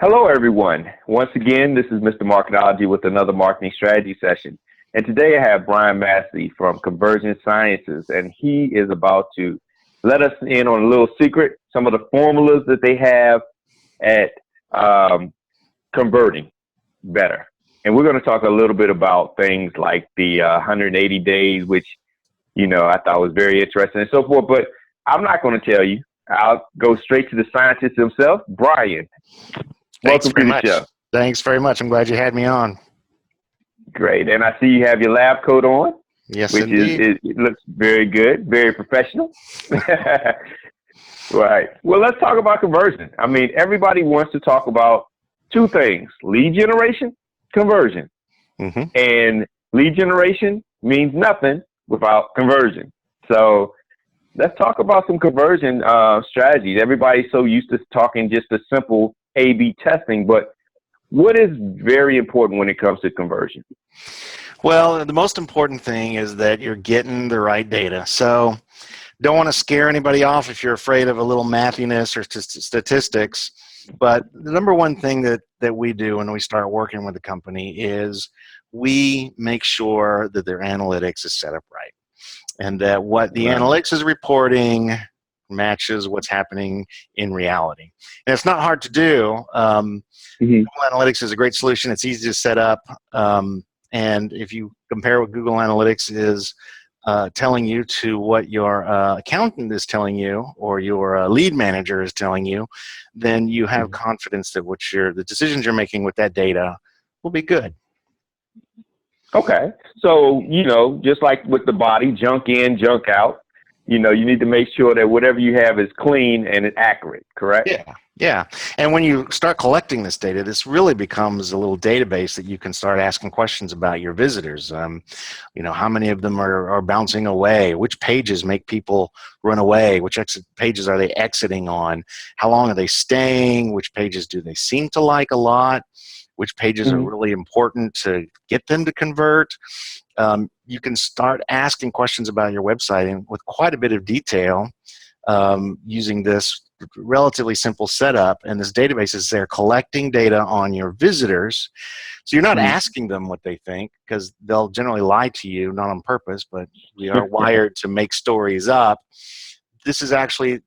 Hello, everyone. Once again, this is Mr. Marketology with another marketing strategy session. And today I have Brian Massey from Conversion Sciences, and he is about to let us in on a little secret, some of the formulas that they have at converting better. And we're going to talk a little bit about things like the 180 days, which, I thought was very interesting and so forth. But I'm not going to tell you. I'll go straight to the scientist himself, Brian. Thanks Welcome very to the much. show. Thanks very much. I'm glad you had me on. Great. And I see you have your lab coat on, Yes, which indeed. it looks very good, very professional. Right. Well, let's talk about conversion. I mean, everybody wants to talk about two things: lead generation, conversion. Mm-hmm. And lead generation means nothing without conversion. So let's talk about some conversion strategies. Everybody's so used to talking just a simple A/B testing, but what is very important when it comes to conversion? Well, the most important thing is that you're getting the right data. So don't want to scare anybody off if you're afraid of a little mathiness or statistics. But the number one thing that we do when we start working with a company is we make sure that their analytics is set up right, and that what the analytics is reporting matches what's happening in reality. And it's not hard to do. Google Analytics is a great solution. It's easy to set up. And if you compare what Google Analytics is telling you to what your accountant is telling you or your lead manager is telling you, then you have confidence that the decisions you're making with that data will be good. Okay. So, just like with the body, junk in, junk out, you need to make sure that whatever you have is clean and it's accurate, correct? Yeah. And when you start collecting this data, this really becomes a little database that you can start asking questions about your visitors. How many of them are bouncing away? Which pages make people run away? Which pages are they exiting on? How long are they staying? Which pages do they seem to like a lot? Which pages are really important to get them to convert? You can start asking questions about your website and with quite a bit of detail using this relatively simple setup. And this database is there collecting data on your visitors. So you're not asking them what they think, because they'll generally lie to you, not on purpose, but we are wired to make stories up. This is actually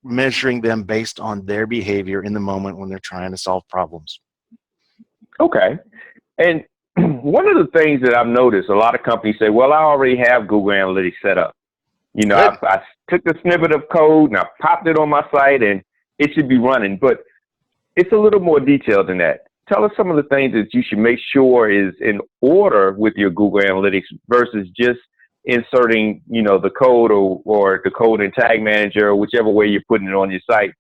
measuring them based on their behavior in the moment when they're trying to solve problems. Okay. And one of the things that I've noticed, a lot of companies say, well, I already have Google Analytics set up. I took the snippet of code and I popped it on my site and it should be running. But it's a little more detailed than that. Tell us some of the things that you should make sure is in order with your Google Analytics versus just inserting, the code or the code in Tag Manager or whichever way you're putting it on your site.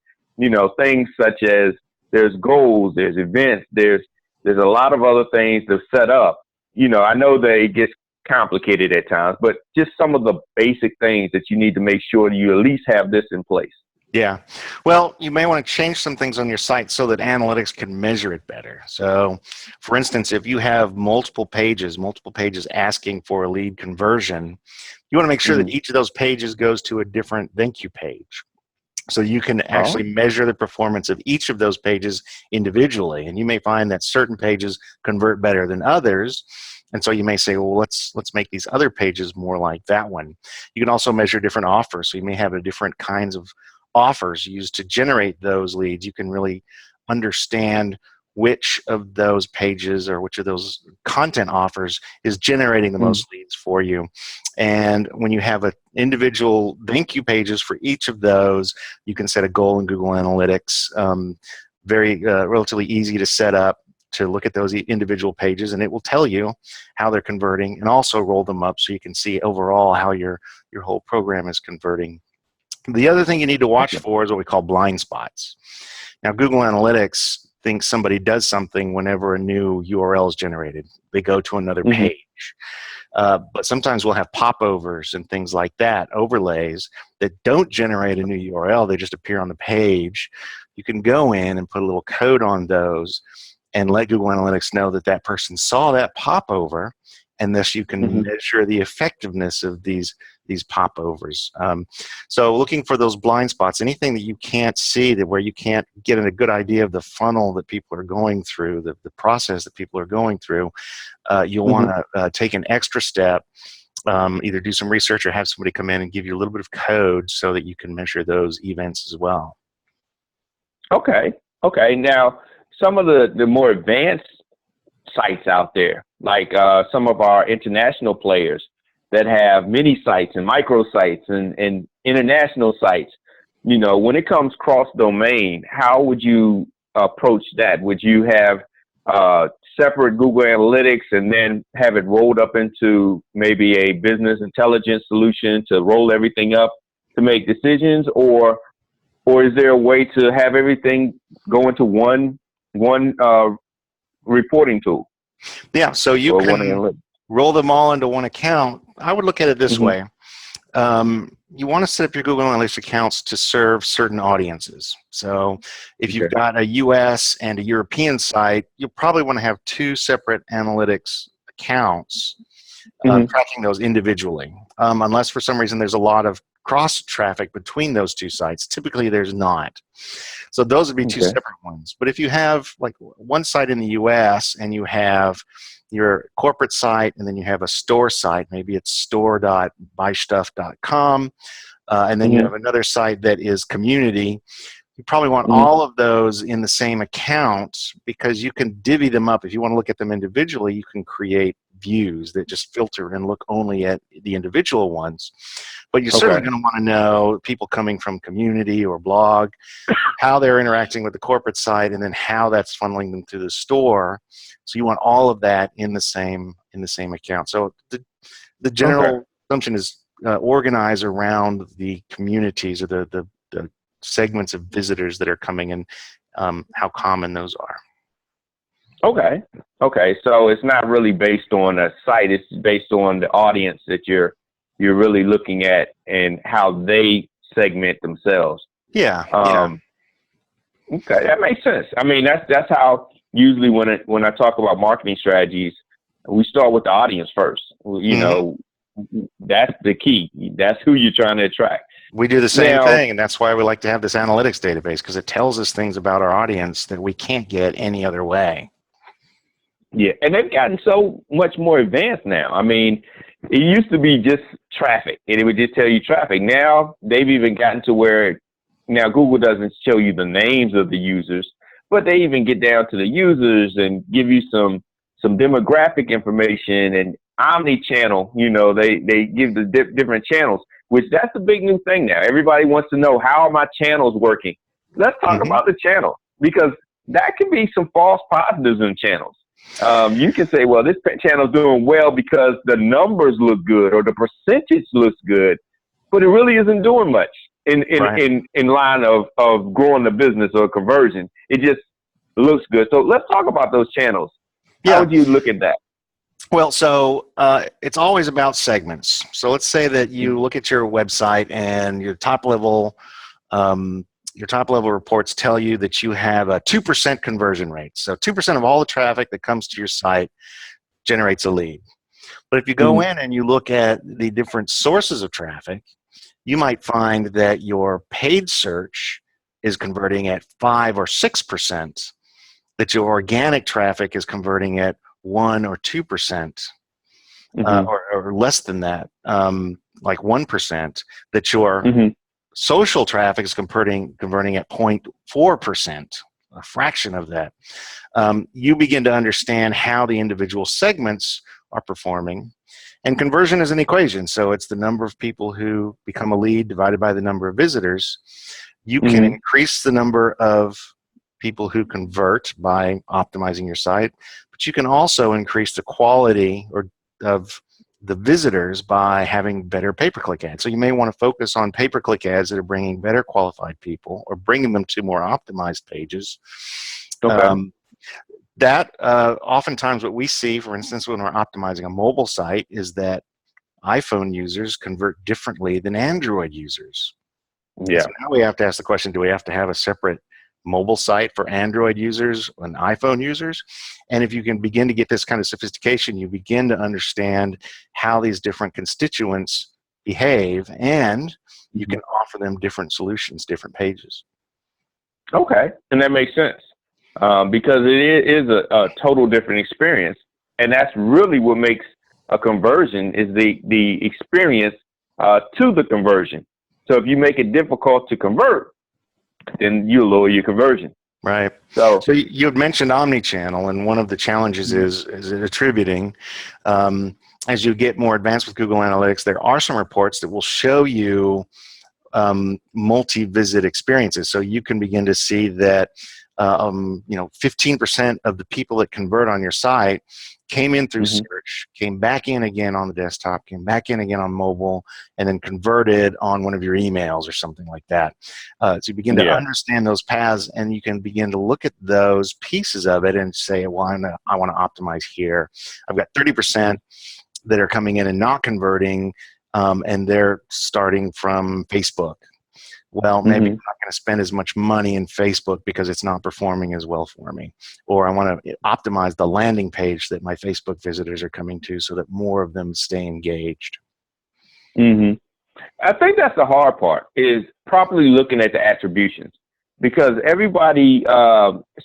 Things such as there's goals, there's events, there's a lot of other things to set up. I know that it gets complicated at times, but just some of the basic things that you need to make sure you at least have this in place. Yeah. Well, you may want to change some things on your site so that analytics can measure it better. So, for instance, if you have multiple pages asking for a lead conversion, you want to make sure that each of those pages goes to a different thank you page. So you can actually measure the performance of each of those pages individually. And you may find that certain pages convert better than others. And so you may say, well, let's make these other pages more like that one. You can also measure different offers. So you may have different kinds of offers used to generate those leads. You can really understand which of those pages or which of those content offers is generating the most leads for you. And when you have individual thank you pages for each of those, you can set a goal in Google Analytics. Relatively easy to set up to look at those individual pages, and it will tell you how they're converting and also roll them up so you can see overall how your whole program is converting. The other thing you need to watch for is what we call blind spots. Now, Google Analytics thinks somebody does something whenever a new URL is generated. They go to another page. But sometimes we'll have popovers and things like that, overlays that don't generate a new URL. They just appear on the page. You can go in and put a little code on those and let Google Analytics know that that person saw that popover and thus you can Hmm. measure the effectiveness of these popovers. So looking for those blind spots, anything that you can't see, that where you can't get a good idea of the funnel that people are going through, the process that people are going through, you'll Hmm. want to take an extra step, either do some research or have somebody come in and give you a little bit of code so that you can measure those events as well. Okay. Okay. Now, some of the more advanced sites out there, like some of our international players that have mini sites and micro sites and international sites, you know, when it comes cross domain, how would you approach that? Would you have separate Google Analytics and then have it rolled up into maybe a business intelligence solution to roll everything up to make decisions, or is there a way to have everything go into one reporting tool Yeah, so you or one can analytic? roll them all into one account. I would look at it this Hmm. way. You want to set up your Google Analytics accounts to serve certain audiences. So if you've Okay. got a US and a European site, you'll probably want to have two separate analytics accounts, Hmm. tracking those individually, unless for some reason there's a lot of cross traffic between those two sites. Typically there's not. So those would be two Okay. separate ones. But if you have like one site in the US and you have your corporate site and then you have a store site, maybe it's store.buystuff.com, and then you Hmm. have another site that is community, you probably want Hmm. all of those in the same account because you can divvy them up. If you want to look at them individually, you can create views that just filter and look only at the individual ones. But you're certainly Okay. going to want to know people coming from community or blog, how they're interacting with the corporate site, and then how that's funneling them to the store. So you want all of that in the same account. So the Okay. general assumption is organize around the communities or the segments of visitors that are coming and how common those are. Okay. Okay. So it's not really based on a site. It's based on the audience that you're really looking at and how they segment themselves. Yeah, yeah. Um, okay, that makes sense. I mean, that's how usually when I talk about marketing strategies, we start with the audience first. You Hmm. know, that's the key. That's who you're trying to attract. We do the same Now, thing, and that's why we like to have this analytics database because it tells us things about our audience that we can't get any other way. yeah, and they've gotten so much more advanced now. I mean, it used to be just traffic, and it would just tell you traffic. Now they've even gotten to where now Google doesn't show you the names of the users, but they even get down to the users and give you some demographic information and omni-channel. You know, they give the different channels, which that's a big new thing now. Everybody wants to know, how are my channels working? Let's talk Hmm. about the channel, because that can be some false positives in channels. You can say, well, this channel is doing well because the numbers look good or the percentage looks good, but it really isn't doing much Right. in line of growing the business or conversion. It just looks good. So let's talk about those channels. How Yeah. would you look at that? Well, so it's always about segments. So let's say that you look at your website and your top level reports tell you that you have a 2% conversion rate. So 2% of all the traffic that comes to your site generates a lead. But if you go Mm-hmm. in and you look at the different sources of traffic, you might find that your paid search is converting at 5 or 6%, that your organic traffic is converting at 1 or 2%, Mm-hmm. or less than that, like 1%, that your Mm-hmm. social traffic is converting at 0.4%, a fraction of that. You begin to understand how the individual segments are performing. And conversion is an equation. So it's the number of people who become a lead divided by the number of visitors. You can Mm-hmm. increase the number of people who convert by optimizing your site, but you can also increase the quality of the visitors by having better pay-per-click ads. So you may want to focus on pay-per-click ads that are bringing better qualified people or bringing them to more optimized pages. Okay. That oftentimes what we see, for instance, when we're optimizing a mobile site, is that iPhone users convert differently than Android users. And Yeah. so now we have to ask the question, do we have to have a separate mobile site for Android users and iPhone users. And if you can begin to get this kind of sophistication, you begin to understand how these different constituents behave, and you can offer them different solutions, different pages. Okay, and that makes sense because it is a total different experience, and that's really what makes a conversion is the experience to the conversion. So if you make it difficult to convert, then you lower your conversion. Right. So you had mentioned omnichannel, and one of the challenges is attributing. As you get more advanced with Google Analytics, there are some reports that will show you multi-visit experiences. So you can begin to see that 15% of the people that convert on your site came in through search, came back in again on the desktop, came back in again on mobile, and then converted on one of your emails or something like that. So you begin to understand those paths, and you can begin to look at those pieces of it and say, well, I want to optimize here. I've got 30% that are coming in and not converting, and they're starting from Facebook. Well, maybe I'm not going to spend as much money in Facebook because it's not performing as well for me. Or I want to optimize the landing page that my Facebook visitors are coming to so that more of them stay engaged. I think that's the hard part, is properly looking at the attributions, because everybody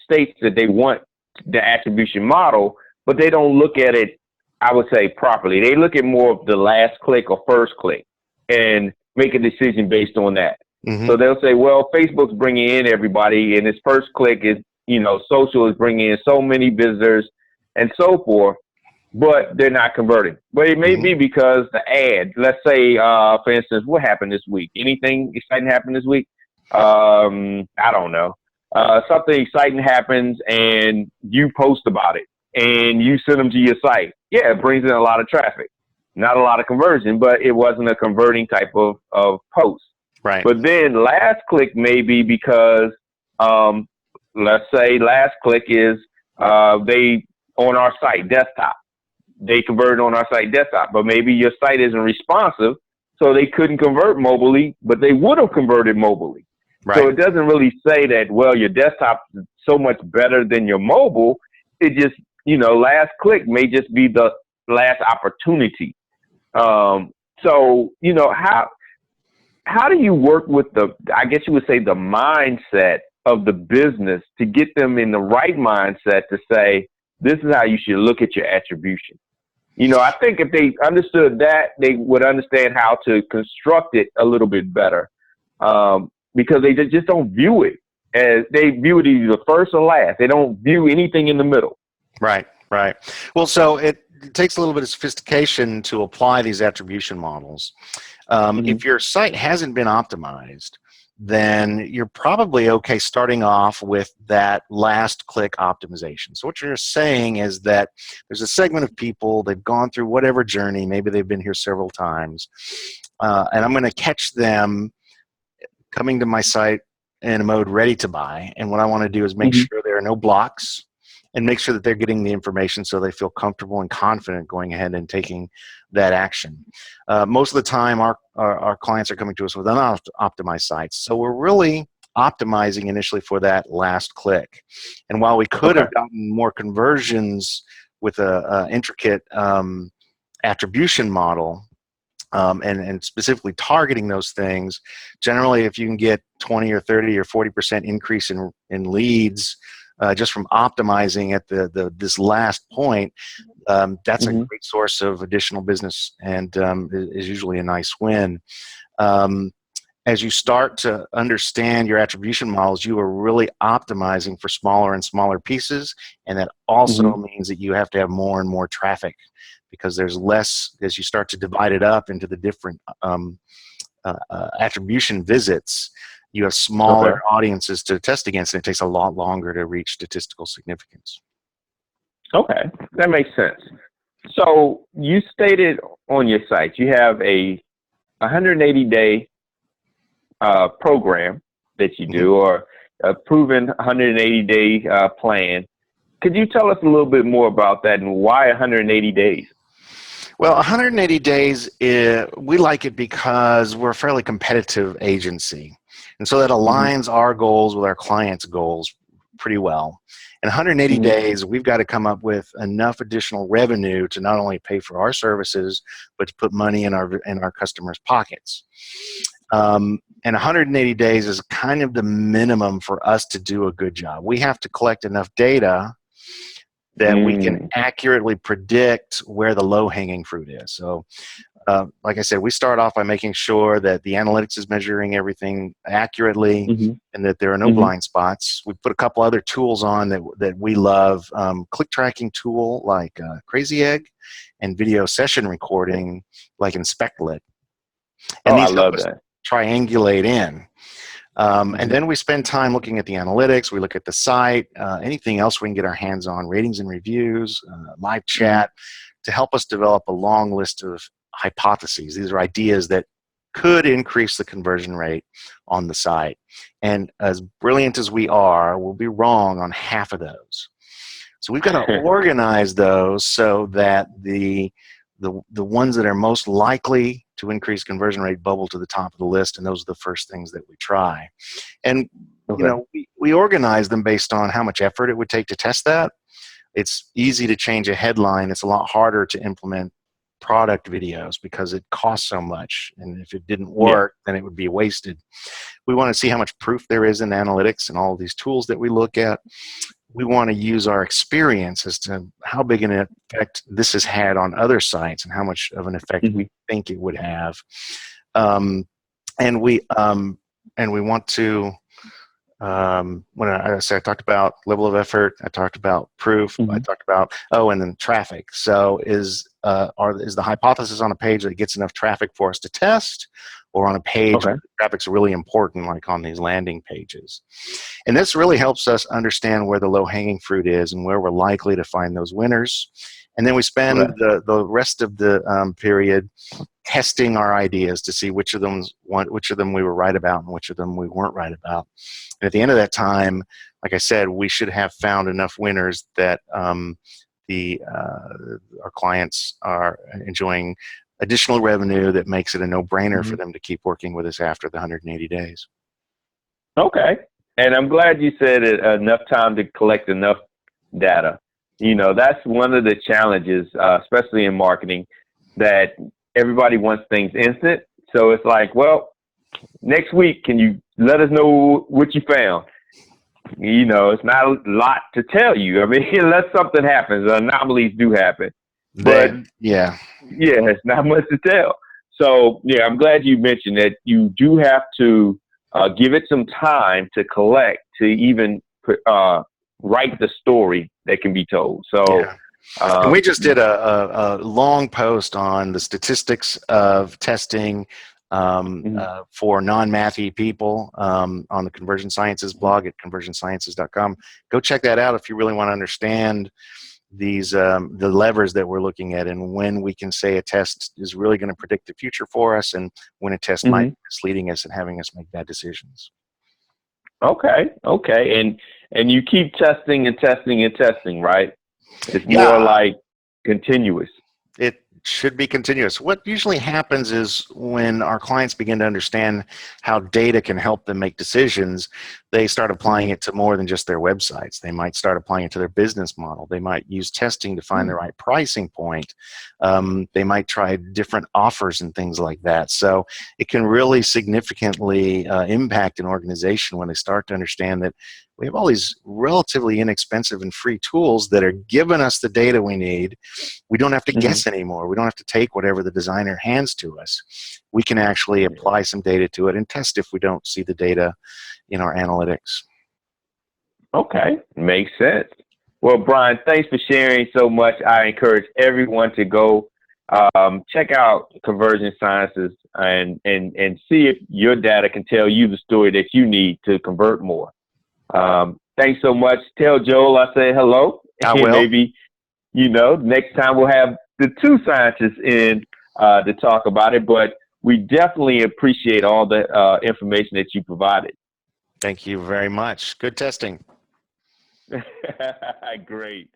states that they want the attribution model, but they don't look at it, I would say, properly. They look at more of the last click or first click and make a decision based on that. So they'll say, well, Facebook's bringing in everybody, and its first click is, social is bringing in so many visitors and so forth, but they're not converting. But it may be because the ad, let's say, for instance, what happened this week? Anything exciting happened this week? I don't know. Something exciting happens and you post about it and you send them to your site. Yeah, it brings in a lot of traffic. Not a lot of conversion, but it wasn't a converting type of post. Right. But then last click may be because, let's say last click is they on our site desktop. They converted on our site desktop, but maybe your site isn't responsive, so they couldn't convert mobilely, but they would have converted mobilely. Right. So it doesn't really say that, well, your desktop is so much better than your mobile. It just, last click may just be the last opportunity. So, how do you work with I guess you would say, the mindset of the business to get them in the right mindset to say, this is how you should look at your attribution? I think if they understood that, they would understand how to construct it a little bit better, because they just don't view it as, they view it either first or last. They don't view anything in the middle. Right. Well, so it takes a little bit of sophistication to apply these attribution models. If your site hasn't been optimized, then you're probably okay starting off with that last click optimization. So what you're saying is that there's a segment of people, they've gone through whatever journey, maybe they've been here several times, and I'm going to catch them coming to my site in a mode ready to buy. And what I want to do is make sure there are no blocks, and make sure that they're getting the information so they feel comfortable and confident going ahead and taking that action. Most of the time, our clients are coming to us with unoptimized sites. So we're really optimizing initially for that last click. And while we could have gotten more conversions with an intricate attribution model, and specifically targeting those things, generally if you can get 20 or 30 or 40% increase in leads, just from optimizing at this last point, that's a great source of additional business, and is usually a nice win. As you start to understand your attribution models, you are really optimizing for smaller and smaller pieces, and that also means that you have to have more and more traffic, because there's less, as you start to divide it up into the different attribution visits, you have smaller audiences to test against, and it takes a lot longer to reach statistical significance. Okay, that makes sense. So you stated on your site you have a 180-day program that you do, or a proven 180-day plan. Could you tell us a little bit more about that, and why 180 days? Well, 180 days, we like it because we're a fairly competitive agency. And so that aligns our goals with our clients' goals pretty well. In 180 days, we've got to come up with enough additional revenue to not only pay for our services, but to put money in our customers' pockets. And 180 days is kind of the minimum for us to do a good job. We have to collect enough data that we can accurately predict where the low-hanging fruit is. So, like I said, we start off by making sure that the analytics is measuring everything accurately and that there are no blind spots. We put a couple other tools on that we love, click tracking tool like Crazy Egg and video session recording like InspectLit. And these help us triangulate in. And then we spend time looking at the analytics. We look at the site, anything else we can get our hands on, ratings and reviews, live chat, to help us develop a long list of hypotheses. These are ideas that could increase the conversion rate on the site. And as brilliant as we are, we'll be wrong on half of those. So we've got to organize those so that the ones that are most likely to increase conversion rate bubble to the top of the list, and those are the first things that we try. And you know, we organize them based on how much effort it would take to test that. It's easy to change a headline. It's a lot harder to implement product videos because it costs so much, and if it didn't work, then it would be wasted. We want to see how much proof there is in analytics and all of these tools that we look at. We want to use our experience as to how big an effect this has had on other sites and how much of an effect we think it would have. And we want to, when I talked about level of effort, I talked about proof, I talked about, and then traffic. So is the hypothesis on a page that gets enough traffic for us to test, or on a page where traffic's really important, like on these landing pages? And this really helps us understand where the low-hanging fruit is and where we're likely to find those winners. And then we spend the rest of the period testing our ideas to see which of them we were right about and which of them we weren't right about. And at the end of that time, like I said, we should have found enough winners that our clients are enjoying additional revenue that makes it a no-brainer for them to keep working with us after the 180 days. Okay. And I'm glad you said it, enough time to collect enough data. You know, that's one of the challenges, especially in marketing, that everybody wants things instant. So it's like, well, next week, can you let us know what you found? You know, it's not a lot to tell you. I mean, unless something happens, anomalies do happen. But it's not much to tell. So yeah, I'm glad you mentioned that you do have to give it some time to collect, to even write the story that can be told. So and we just did a long post on the statistics of testing for non-mathy people on the Conversion Sciences blog at conversionsciences.com. Go check that out if you really want to understand these the levers that we're looking at, and when we can say a test is really going to predict the future for us, and when a test might be misleading us and having us make bad decisions. Okay. And you keep testing and testing and testing, right? It's more like continuous. It should be continuous. What usually happens is when our clients begin to understand how data can help them make decisions, they start applying it to more than just their websites. They might start applying it to their business model. They might use testing to find the right pricing point. They might try different offers and things like that. So it can really significantly impact an organization when they start to understand that we have all these relatively inexpensive and free tools that are giving us the data we need. We don't have to guess anymore. We don't have to take whatever the designer hands to us. We can actually apply some data to it and test if we don't see the data in our analytics. Okay, makes sense. Well, Brian, thanks for sharing so much. I encourage everyone to go check out Conversion Sciences and see if your data can tell you the story that you need to convert more. Thanks so much. Tell Joel I say hello. I will. Maybe, next time we'll have the two scientists in to talk about it, but we definitely appreciate all the information that you provided. Thank you very much. Good testing. Great.